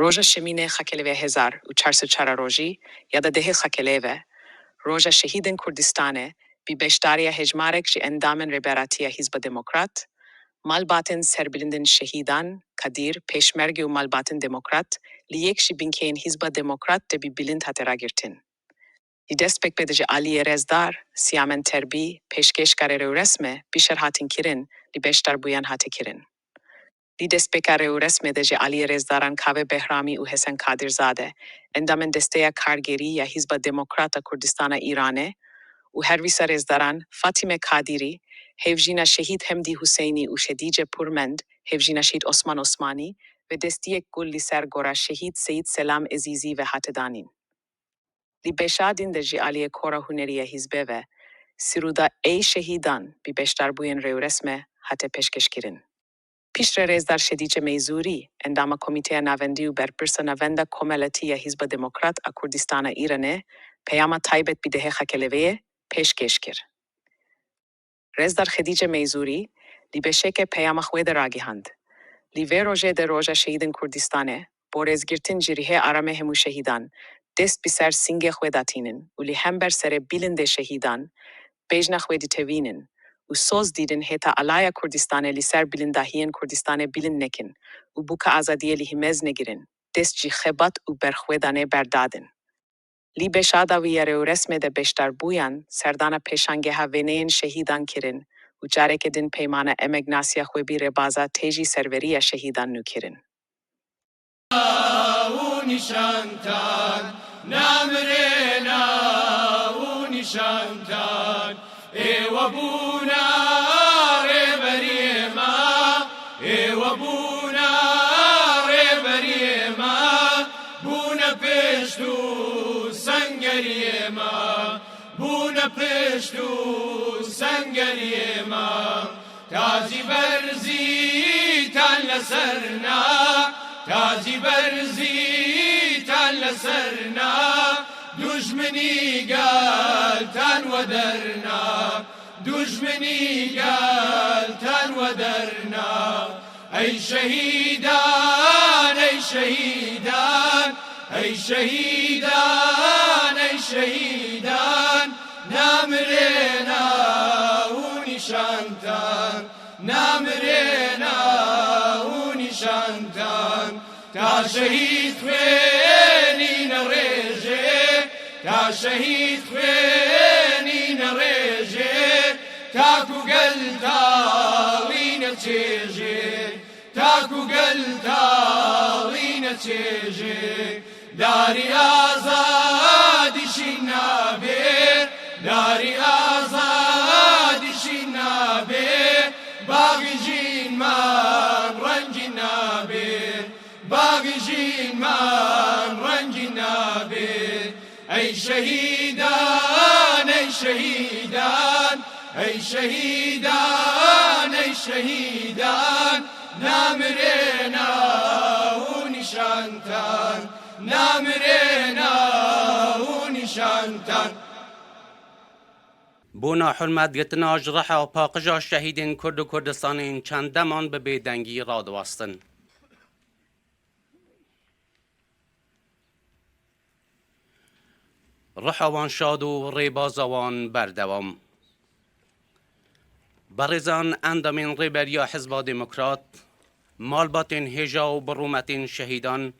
روژا شمینه خکلوه 1404 روژی یاد ده خکلوه روژا شهیدن کردستانه بی بیشتری هجمارک جی اندامن ریبراتی حزب دموکرات مالباتن سربلندن شهیدان کدیر پیشمرگی و مالباتن دموکرات لیک شی بینکین حزب دموکرات دبی بلند هترا گرتن. دی دست پک بدج علی رزدار سیامن تربی پیشکش کار رو رسمه بیشتر هاتین کرن دی بیشتر بویان هاتی کرن. دی دست پک رو رسمه دج علی رزداران کاوه بهرامی و حسن کادرزاده اندامن دسته کارگری یا حزب دموکرات کردستان ایرانه و هر ویسا رزداران فاطمه کادیری هفجینا شهید حمدی حسینی و شدیج پرمند هفجینا شهید عثمان عثمانی و دستی گل لیسر گورا شهید سید سلام عزیزی و هاتدانین. لی بشادین دجی علی کورا هنری حزبه و سیرودا ای شهیدان بی بیشتر بوین ریو رسمه هات پیشکش کرن. پیش رزدار شدیج میزوری اندام کمیته نوندی و برپرس نونده کمالتی حزب دموکرات کردستان ایرانه پیام تایبت بیده خکلوه پیشکش کرد. رزدار خدیجه میزوری لی بشک پیام خوید راگی هند. لی و روژه در روژه شهیدن کردستانه بورز گرتن جریه آرامه همو شهیدان دست بسر سینگ خویداتینن و لی هم بر سر بیلند شهیدان بیجنا خویدی توینن و سوز دیدن هتا علای کردستانه لی سر بیلندهین کردستانه بیلند نکن و بوک آزادیه لی همز نگیرن دست جی خبات و برخویدانه بردادن. لی بشادا و یره و رسم ده بشتر بویان سردان پیشانگه ها وینین شهیدان کرن و جاره که دین پیمانه امگناسیا خوی بیر بازا تیجی سروری شهیدان نو کرن. و نشانتان نامرنا و نشانتان و بونا ربریما و بونا ربریما بونا پشتو سنگریما بونا پشتو سنگریما تازی برزی تن لسرنا تازی برزی تن لسرنا دشمنی گل تن و درنا دشمنی گل تن و درنا ای شهیدان ای شهیدان ای شهیدان ای شهیدان نامرنا و نشانتان نامرنا و نشانتان تا شهید خوینین ریجه تا شهید خوینین ریجه تا کوگل تاوین چیجه تا کوگل تاوین چیجه داری آزادی شنابه داری آزادی شنابه باقی جین من رنجی نابه باقی جین من رنجی نابه ای شهیدان ای شهیدان ای شهیدان ای شهیدان نامرنا و نشانتان نامرنا و نشانتان بونا حرمت گتنا جرح و پاقجا شهیدین کرد و کردستانین چند دمان به بیدنگی را دواستن. رحوان شاد و ریبازوان بردوام. برزان اندامین ریبریا حزب دموکرات مالباتین هجا و برومتین شهیدان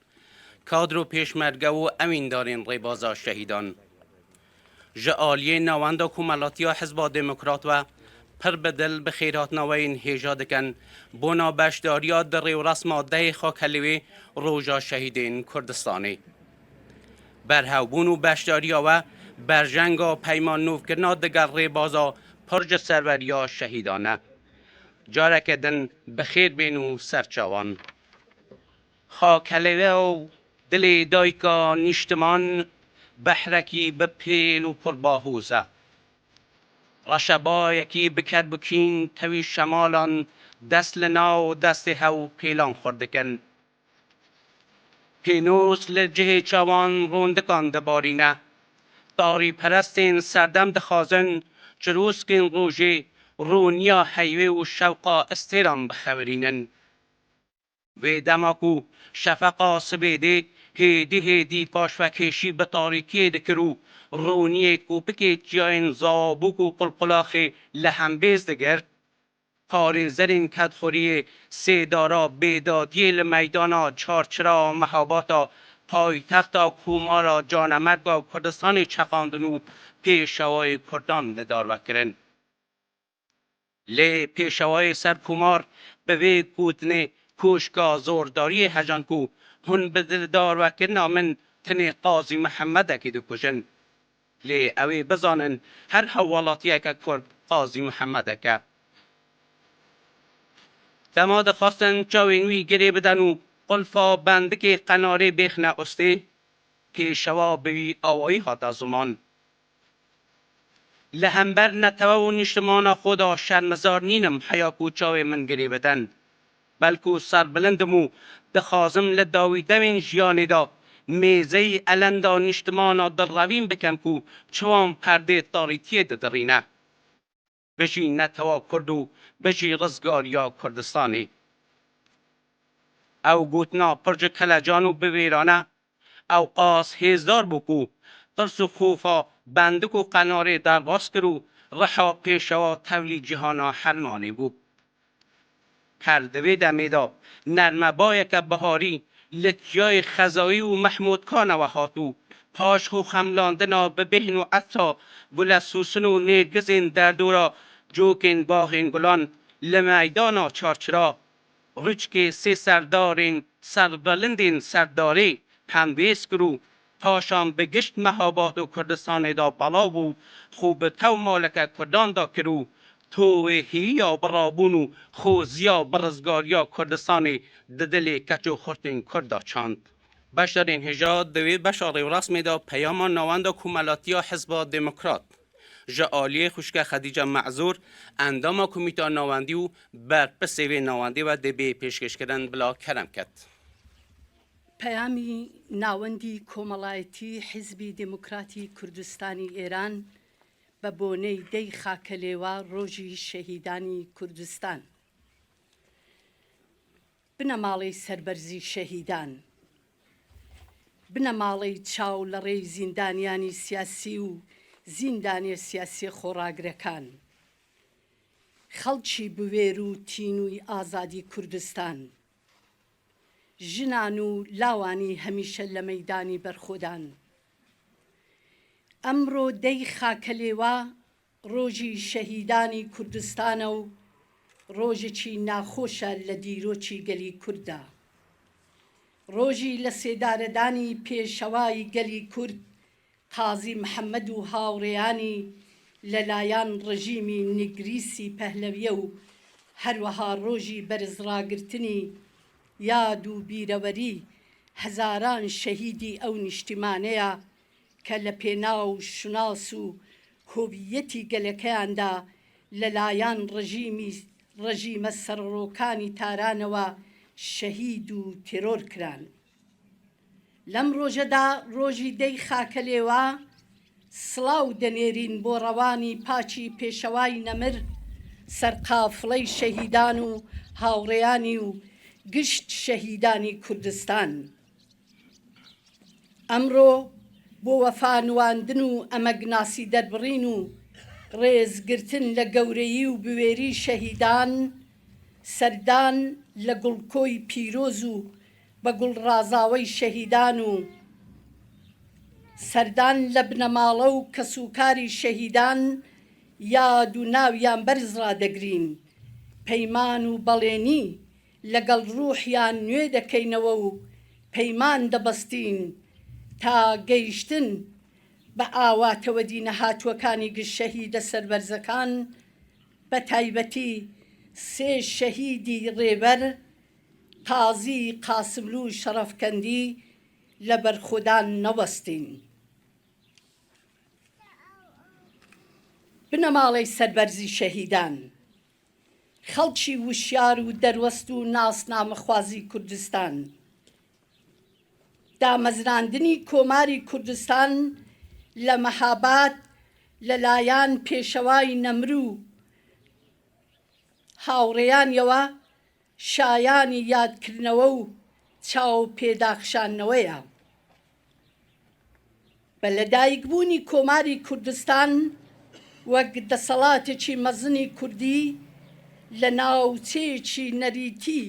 کادر و پیشمرگه و امیندارین ریبازا شهیدان جعالیه نوانده کمالاتیا حزب دموکرات و پر بدل به خیرات نوین هجا دکن بونا بشداریا در ریو رسم ده خاکلوی روژا شهیدین کردستانی برهوبون و بشداریا و برجنگ و پیمان نوف کرنا دگر ریبازا پرج سروریا شهیدانه جارک دن بخیر بین و سرچوان خاکلوه و دل دایکا نیشتمان بحرکی بپیل و پرباهوزه رشبایکی بکر بکین توی شمالان دست لنا و دست هاو پیلان خوردکن پینوس لجه چوان روندکان دبارینه داری پرستین سردم دخازن چروسکین روژه رونیا حیوه و شوقا استیران بخورینن و دماکو شفقا سبیده هیدی پاشفکشی به تاریکی دکرو رونی کوپک جاین زابوکو قلقلاخ لحنبیز دگر پاری زرین کدخوری سیدارا بیدادی میدانا چارچرا محاباتا پایتختا کومارا جانمرگا کردستان چقاندنو پیشوای کردان ندار وکرن لی پیشوای سرکومار به وی کودنه کوشکا زورداری هجان کو هن به دار وکرن من تنی قاضی محمد اکیدو کشن لی اوی بزانن هر حوالاتی اکا کرد قاضی محمد اکا دماد خواستن چاوینوی گری بدنو قلفا بندک قناری بخنه استه پیشوا بوی آوایی خاطا زمان لهمبر نتوا و نشتمان خدا شرمزار نینم حیاکو چاوی من گری بدن بلکو سر بلندمو دخازم لداوی دوین جیانی دا میزه الندا نشتمانا در روین بکم کو چوان پرده تاریتیه درینه بجی نتوا کردو بجی رزگار یا کردستانی او گوتنا پرج کلجانو بویرانه او قاس هزدار بکو ترس و خوفا بندکو قناره در باز کرو رحا پیشوا تولی جهانا حرمانی بو کردوی دمیدا نرمه بایک بهاری لتجای خزایی و محمود کان و خاتو پاش خو خملاندنا به بهن و عطا گل سوسن و نیرگزین در دورا جوکین باغین گلان لمیدانا چارچرا رچک سی سردارین سربلندین سرداری پنویس کرو پاشان به گشت مهاباد و کردستان دا بلا بو خوب تو مالک کردان دا کرو تو هیا برابونو خوزیا برزگاریا کردستانی ددلی کچو خورتین کردا چاند بشارین هجاد دوی بشاری و رسمی دا پیامان نواند کمالاتیا حزب دموکرات جالی خوشک خدیجه معذور اندام کمیته نواندی و بر پسوی نواندی و دبی پیشکش کردن بلا کرم کرد. پەیامی ناوەندی کۆمەڵایەتی حیزبی دموکراتی کوردستانی ئێران بە بۆنەی دەی خاکەلێوە ڕۆژی شەهیدانی کوردستان بنە ماڵەی سەربەرزی شەهیدان بنە ماڵەی چاو لە ڕێی زیندانیانی سیاسی و زیندانیە سیاسی خۆڕاگرەکان خەڵکی بوێر و تینووی ئازادی کوردستان ژنان و لاوانی هەمیشە لە مەیدانی بەرخۆدان ئەمڕۆ دەی خاکەلێوە ڕۆژی شەهیدانی کوردستانە و ڕۆژێکی ناخۆشە لە دیرۆکی گەلی کووردا ڕۆژی لە سێدارەدانی پێشەوای گەلی کورد قازی محەممەد و هاوڕێیانی لەلایەن ڕژیمی نیگریسی پەهلەویە و هەروەها ڕۆژی بەرزڕاگرتنی یاد و بیرەوەری هەزاران شەهیدی ئەو نیشتیمانەیە کە لە پێناو شوناس و هۆویەتی گەلەکەیاندا لەلایەن ڕژیمە سەرڕۆکانی تارانەوە شەهید و تێرۆر کران لەم ڕۆژەدا ڕۆژی دەی خاکەلێوە سڵاو دەنێرین بۆ ڕەوانی پاچی پێشەوای نەمر سەرقافڵەی شەهیدان و هاوڕێیانی و گشت شەهیدانی کوردستان ئەمڕۆ بۆ وەفانواندن و ئەمەگناسی دەربڕین و ڕێزگرتن لە گەورەیی و بوێری شەهیدان سەردان لە گوڵکۆی پیرۆز و بە گوڵڕازاوەی شەهیدان و سەردان لە بنەماڵە و کەسوکاری شەهیدان یاد و ناویان بەرز ڕادەگرین پەیمان و بەڵێنی لەگەڵ ڕوحیان نوێ دەکەینەوە و پەیمان دەبەستین تا گەیشتن بە ئاواتەوە دینە هاتووەکانی گشت شەهیدە سەربەرزەکان بە تایبەتی سێ شەهیدی ڕێبەر قازی قاسملو و شەرەفکەندی لە بەرخۆدان نەوەستین بنەماڵەی سەربەرزی شەهیدان خەڵکی وشیار و دەروەست و ناسنامەخوازی کوردستان دامەزراندنی کۆماری کوردستان لە مەهاباد لەلایەن پێشەوای نەمر و هاوڕێیانیەوە شایانی یادکردنەوە و چاو پێداخشانەوەیە. بە لەدایکبوونی کۆماری کوردستان وەک دەسەڵاتێکی مەزنی کوردی لە ناوچەیەکی نەریتی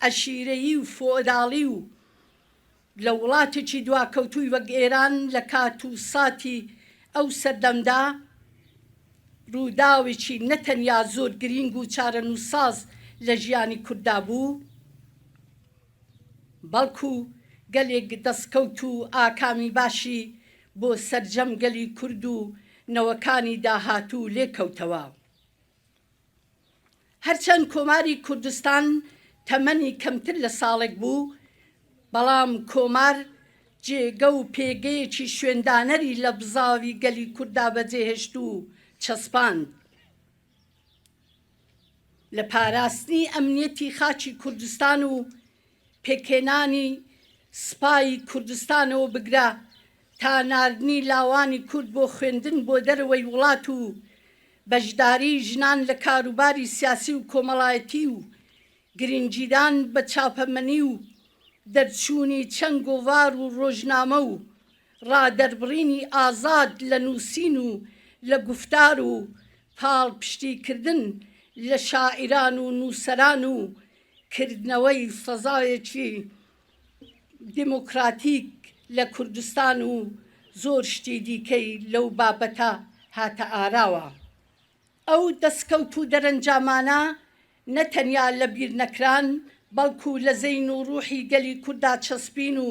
عەشیرەیی و فۆداڵی و لە وڵاتێکی دواکەوتووی وەک ئێران لە کات و ساتی ئەو سەردەمدا ڕووداوێکی نەتەنیا زۆر گرنگ و چارەنووسساز لە ژیانی کووردا بوو، بەڵکو گەلێک دەستکەوت و ئاکامی باشی بۆ سەرجەم گەلی کورد و نەوەکانی داهاتوو لێکەوتەوە. هەرچەند کۆماری کوردستان تەمەنی کەمتر لە ساڵێک بوو، بەڵام کۆمار جێگە و پێگەیەکی شوێندانەری لە بزاوی گەلی کووردا بەجێهێشت و چەسپاند. لە پاراستنی ئەمنیەتی خاچی کوردستان و پێکهێنانی سپای کوردستانەوە بگرە تا ناردنی لاوانی کورد بۆ خوێندن بۆ دەرەوەی وڵات و بەشداری ژنان لە کاروباری سیاسی و کۆمەڵایەتی و گرنگیدان بە چاپەمەنی و دەرچوونی چەنگ و وار و ڕۆژنامە و ڕادەربڕینی ئازاد لە نووسین و لە گوفتار و پاڵپشتیکردن لە شاعران و نووسەران و کردنەوەی فەزایەکی دموکراتیک لە کوردستان و زۆر شتی دیکەی لەو بابەتە هاتە ئاراوە. ئەو دەستکەوت و دەرەنجامانە نەتەنیا لە بیر نەکران، بەڵکو لە زەین و ڕوحی گەلی کووردا چەسپین و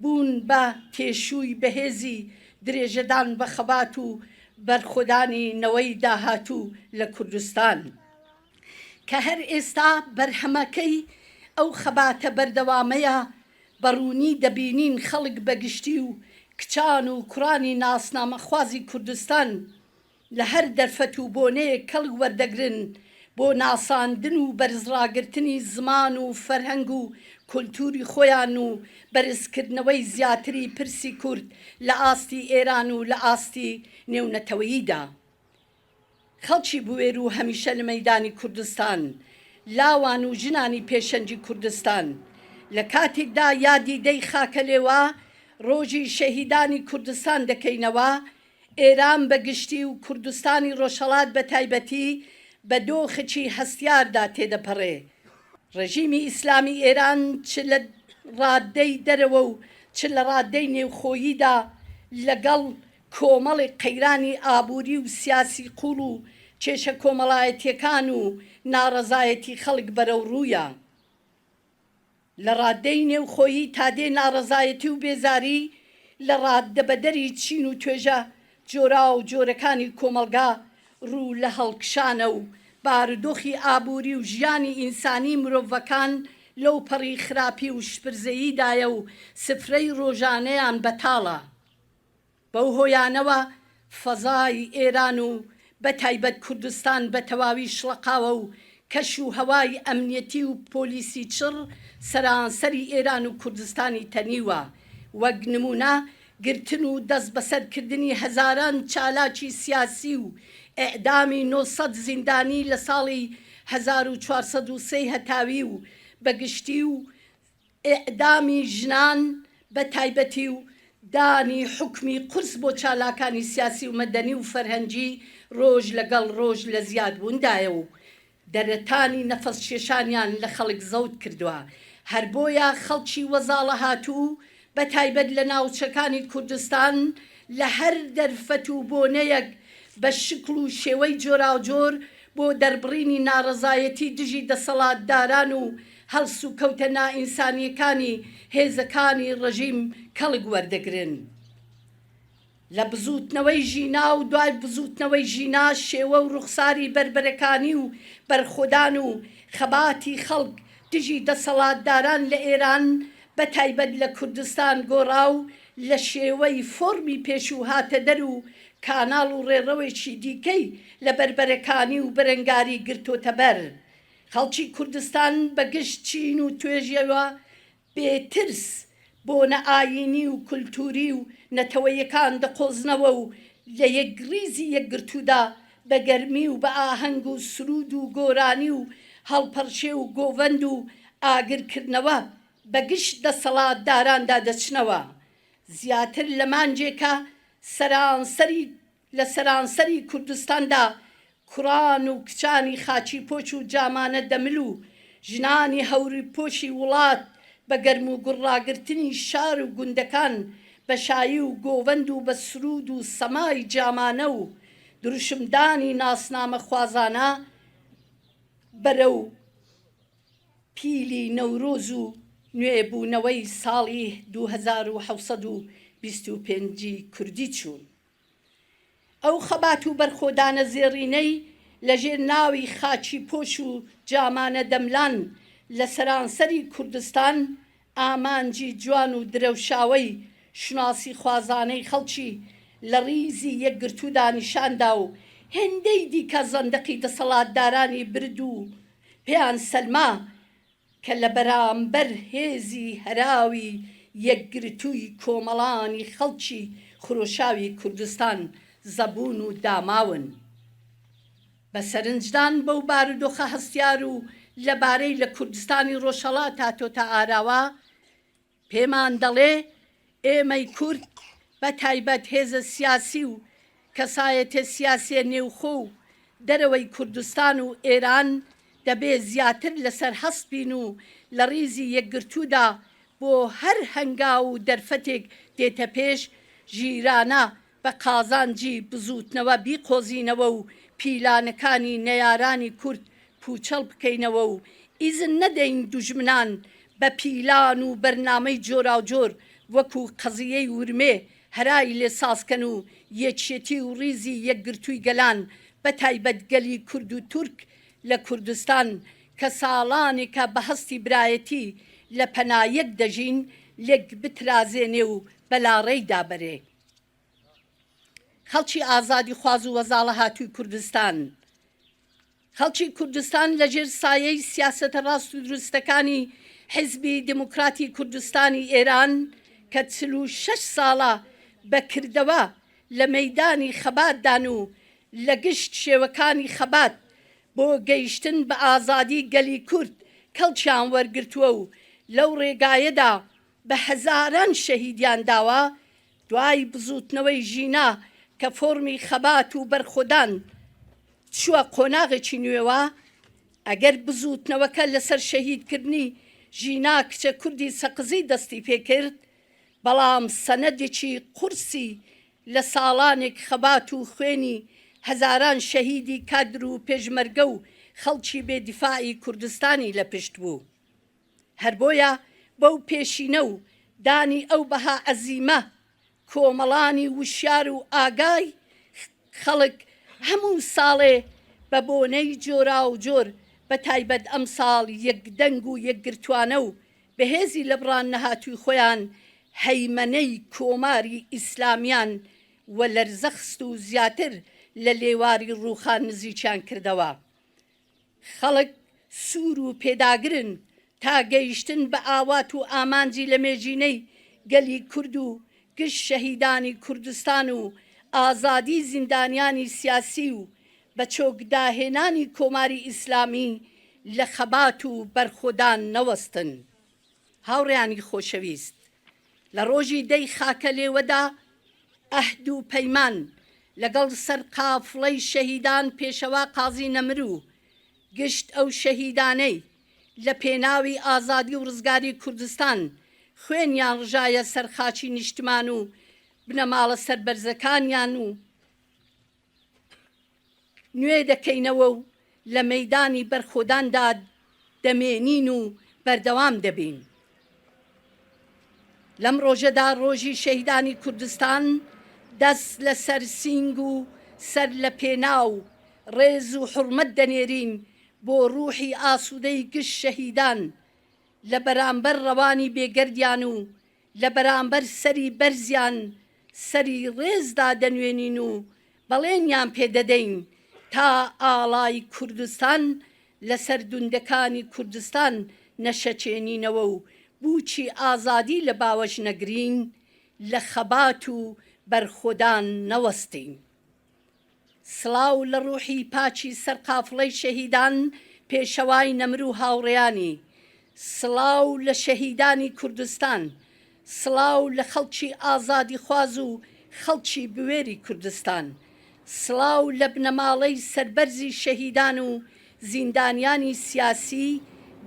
بوون بە تێشووی بەهێزی درێژەدان بە خەبات و بەرخۆدانی نەوەی داهاتوو لە کوردستان کە هەر ئێستا بەرهەمەکەی ئەو خەباتە بەردەوامەیە. بەڕوونی دەبینین خەڵک بەگشتی و کچان و کوڕانی ناسنامەخوازی کوردستان لە هەر دەرفەت و بۆنەیەک کەڵک وەردەگرن بۆ ناساندن و بەرزڕاگرتنی زمان و فەرهەنگ و کولتوری خۆیان و بەرزکردنەوەی زیاتری پرسی کورد لە ئاستی ئێران و لە ئاستی نێونەتەوەییدا. خەڵکی بوێر و هەمیشە لە مەیدانی کوردستان، لاوان و ژنانی پێشەنجی کوردستان لە کاتێکدا یادی دەی خاکە لێوە ڕۆژی شەهیدانی کوردستان دەکەینەوە. ئێران بەگشتی و کوردستانی ڕۆژهەڵات بە تایبەتی بە دۆخێکی هەستیاردا تێدەپەڕێ. ڕژیمی ئیسلامی ئێران چ لە ڕادەی دەرەوە و چ لە ڕادەی نێوخۆییدا لەگەڵ کۆمەڵی قەیرانی ئابووری و سیاسی قوڵ و کێشە کۆمەڵایەتیەکان و ناڕەزایەتی خەڵک بەرەو ڕوویە. لە ڕادەی نێوخۆیی تا دێ ناڕەزایەتی و بێزاری لە ڕاددە بەدەری چین و توێژە جۆرا و جۆرەکانی کۆمەلگا ڕوو لە هەڵکشانە و بارودۆخی ئابووری و ژیانی ئینسانی مرۆڤەکان لەو پەڕی خراپی و شپرزەییدایە و سفرەی ڕۆژانەیان بەتاڵە. بەو هۆیانەوە فەزای ئێران و بە تایبەت کوردستان بە تەواوی شڵەقاوە و کەش و هەوای ئەمنیەتی و پۆلیسی چڕ سەرانسەری ئێران و کوردستانی تەنیوە. وەک نمونە گرتن و دەست بەسەرکردنی هەزاران چالاکی سیاسی و ئێعدامی 900 زیندانی لە ساڵی 1403 هەتاوی و بەگشتی و ئێعدامی ژنان بە تایبەتی و دانی حکمی قورس بۆ چالاکانی سیاسی و مەدەنی و فەرهەنگی ڕۆژ لەگەڵ ڕۆژ لە زیادبووندایە و دەرەتانی نەفەس کێشانیان لە خەڵک زەوت کردووە. هەر بۆیە خەڵکی وەزاڵە هاتوو بە تایبەت لە ناوچەکانی کوردستان لە هەر دەرفەت و بۆنەیەک بە شکل و شێوەی جۆراوجۆر بۆ دەربڕینی ناڕەزایەتی دژی دەسەڵاتداران و هەڵس و کەوتە نائینسانیەکانی هێزەکانی ڕژیم کەڵک وەردەگرن. لە بزوتنەوەی ژینا و دوای بزوتنەوەی ژینا شێوە و ڕوخساری بربەرەکانی و بەرخۆدان و خەباتی خەڵک دژی دەسەڵاتداران لە ئێران بە تایبەت لە کوردستان گۆڕا و لە شێوەی فۆرمی پێش و هاتە دەر و کاناڵ و ڕێڕەوێکی دیکەی لە بربەرەکانی و بەرەنگاری گرتۆتە بەر. خەڵکی کوردستان بەگشت چین و توێژیەوە بێترس بۆنە ئاینی و کولتوری و نەتەوەیەکان دەقۆزنەوە و لە یەکگریزی یەکگرتوودا بە گەرمی و بە ئاهەنگ و سرود و گۆرانی و هەڵپەرشێ و گۆڤەند و ئاگرکردنەوە بەگشت دەسەڵاتداراندا دەچنەوە. زیاتر لە مانجێکە لە سەرانسەری کوردستاندا کوڕان و کچانی خاچی پۆچ و جامانە دەمل و ژنانی هەوری پۆشی وڵات بە گەرم و گوڕاگرتنی شار و گوندەکان بە شایی و گۆڤەند و بە سرود و سەمای جامانە و دروشمدانی ناسنامە خوازانە بەرەو پیلی نەورۆز و نوێبوونەوەی ساڵی 2725 کوردی چوون. ئەو خەبات و بەرخۆدانە زێڕینەی لەژێر ناوی خاچی پۆش و جامانە دەملان لە سەرانسەری کوردستان ئامانجی جوان و درەوشاوەی شناسی خوازانەی خەڵکی لە ڕیزی یەکگرتوودا نیشاندا و هێندەی دیکە زەندەقی دەسەڵاتدارانی برد و پێیان سەلما کە لە بەرامبەر هێزی هەراوی یەکگرتووی کۆمەڵانی خەڵکی خرۆشاوی کوردستان زەبوون و داماون. بە سەرنجدان بەو بارودۆخە هەستیار و لەبارەی لە کوردستانی ڕۆژهەڵات هاتۆتە ئاراوە پێمان دەڵێ ئێمەی کورد بە تایبەت هێزە سیاسی و کەسایەتە سیاسیە نێوخۆ و دەرەوەی کوردستان و ئێران دەبێ زیاتر لەسەر هەست بین و لە ڕیزی یەکگرتوودا بۆ هەر هەنگا و دەرفەتێک دێتە پێش ژیرانە بە قازانجی بزوتنەوە بیقۆزینەوە و پیلانەکانی نەیارانی کورد پوچەڵ بکەینەوە و ئیزن نەدەین دوژمنان بە پیلان و بەرنامەی جۆراوجۆر وەکو قەزیەی ورمێ هەرای لێ سازکەن و یەکێتی و ڕیزی یەکگرتووی گەلان بە تایبەت گەلی کورد و تورک لە کوردستان کە ساڵانێکە بە هەستی برایەتی لە پەنایەک دەژین لێک بترازێنێ و بەلاڕێی دابەرێ. خەڵکی ئازادی خواز و وەزاڵە هاتووی کوردستان خەڵکی کوردستان لەژێر سایەی سیاسەتە ڕاست و دروستەکانی حیزبی دموکراتی کوردستانی ئێران کە 46 ساڵە بەکردەوە لە مەیدانی خەباتدان و لە گشت شێوەکانی خەبات بۆ گەیشتن بە ئازادی گەلی کورد کەڵکیان وەرگرتووە و لەو ڕێگایەدا بە هەزاران شەهیدیان داوە. دوای بزوتنەوەی ژینا کە فۆرمی خەبات و بەرخۆدان چووە قۆناغێکی نوێوە، ئەگەر بزوتنەوەکە لەسەر شەهیدکردنی ژینا کچە کوردی سەقزی دەستی پێکرد، بەڵام سەنەدێکی قورسی لە ساڵانێک خەبات و خوێنی هەزاران شەهیدی کادر و پێشمەرگە و خەڵکی بێدیفاعی کوردستانی لە پشت بوو. هەر بۆیە بەو پێشینە و دانی ئەو بەها عەزیمە کۆمەڵانی وشیار و ئاگای خەڵک هەموو ساڵێ بە بۆنەی جۆرا و جۆر بە تایبەت ئەم ساڵ یەکدەنگ و یەکگرتوانە و بەهێزی لە بڕان نەهاتووی خۆیان هەیمەنەی کۆماری ئیسلامیان و لەرزەخست و زیاتر لە لێواری ڕووخان نزیکیان کردەوە. خەڵک سوور و پێداگرن تا گەیشتن بە ئاوات و ئامانجی لە مێژینەی گەلی کورد و گشت شەهیدانی کوردستان و ئازادی زیندانیانی سیاسی و بە چۆکداهێنانی کۆماری ئیسلامی لە خەبات و بەرخۆدان نەوەستن. هاوڕێیانی خۆشەویست، لە ڕۆژی دەی خاکە لێوەدا ئەهد و پەیمان لەگەڵ سەر قافڵەی شەهیدان پێشەوا قازی نەمر و گشت ئەو شەهیدانەی لە پێناوی ئازادی و ڕزگاری کوردستان خوێنیان ڕژایە سەرخاچی نیشتمان و بنەماڵە سەربەرزەکانیان و نوێ دەکەینەوە و لە مەیدانی بەرخۆداندا دەمێنین و بەردەوام دەبین. لەم ڕۆژەدا ڕۆژی شەهیدانی کوردستان دەست لە سەر سینگ و سەر لە پێناو ڕێز و حورمەت دەنێرین بۆ ڕوحی ئاسوودەی گشت شەهیدان لە بەرامبەر ڕەوانی بێگەردیان و لە بەرامبەر سەری بەرزیان سەری ڕێزدا دەنوێنین و بەڵێنیان پێدەدەین تا ئاڵای کوردستان لەسەر دوندەکانی کوردستان نەشەچێنینەوە و بوچی ئازادی لە باوەش نەگرین لە خەبات و بەرخۆدان نەوەستین. سڵاو لە ڕوحی پاچی سەرقافڵەی شەهیدان پێشەوای نەمر و هاوڕێیانی، سڵاو لە شەهیدانی کوردستان، سڵاو لە خەڵکی ئازادی خواز و خەڵکی بوێری کوردستان، سڵاو لە بنەماڵەی سەربەرزی شەهیدان و زیندانیانی سیاسی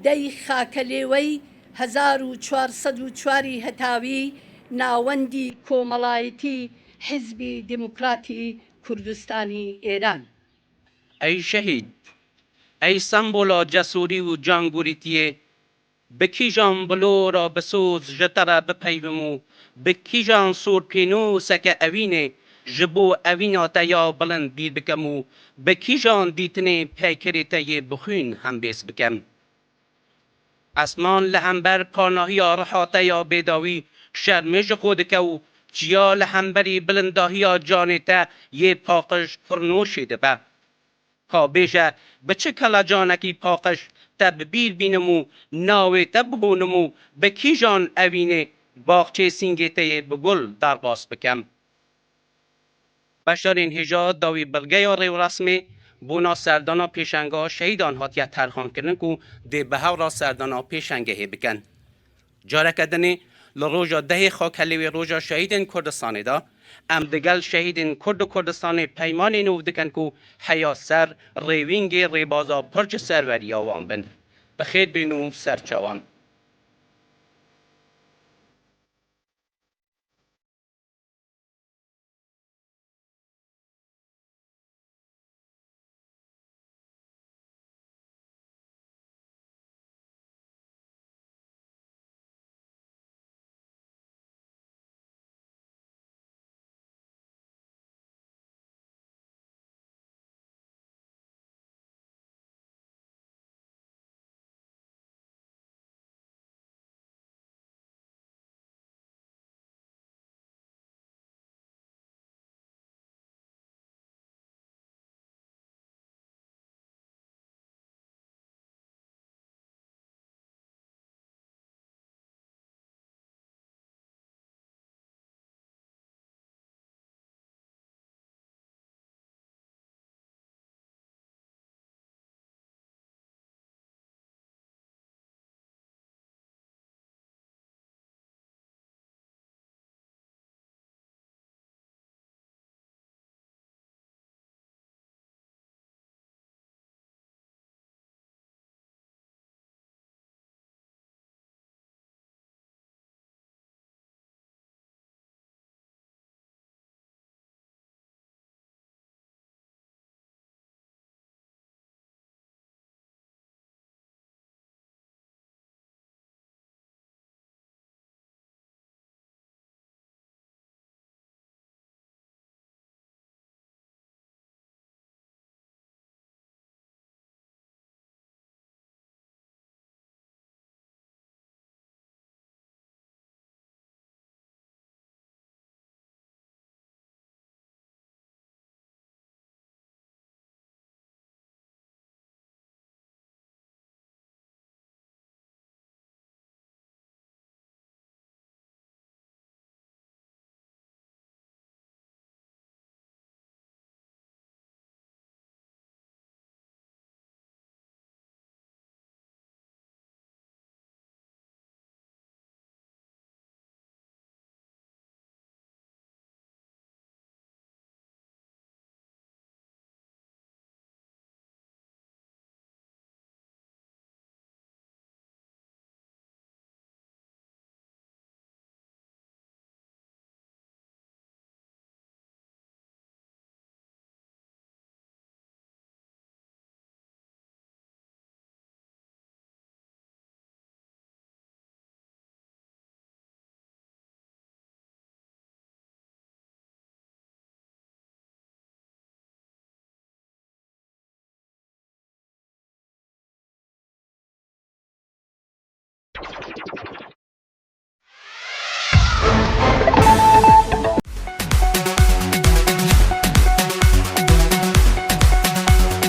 دەی خاکە لێوەی 1404 هەتاوی ناوەندی کۆمەڵایەتی حیزبی دموکراتی کوردستانی ئێران. ای شهید، ای سمبولا جسوری و جانگوریتیه، به کیجان بلو را بسوز جتره بپیومو، به کیجان سور پینو سکه اوینه جبو اوینا تیا بلند بیر بکمو، به کیجان دیتنه پیکری تیه بخون هم بیس بکم. اسمان لهمبر پاناهی رحاته یا بیداوی شرمش خود کو جیا لهمبری بلنداهی جانته یه پاقش فرنوشیده به. ها بیشه به چه کلا جانکی پاقش تب بیر بینمو ناوی تب بونمو به کی جان اوینه باغچه سینگیته بگل در باس بکم. بشارین هجا داوی بلگه یا ریو رسمی بونا سردانا پیشنگاه شهیدان هاتیه ترخان کردن کو دی به را سردانا پیشنگه بکن. جاره کردنی لروجا ده خاکلیوی روجا شهیدین کردستانی دا ام دگل شهیدین کرد و کردستانی پیمانی نو دکن کو حیا سر ریوینگی ریبازا پرچ سروری آوان بند. بخیر بینو سرچوان.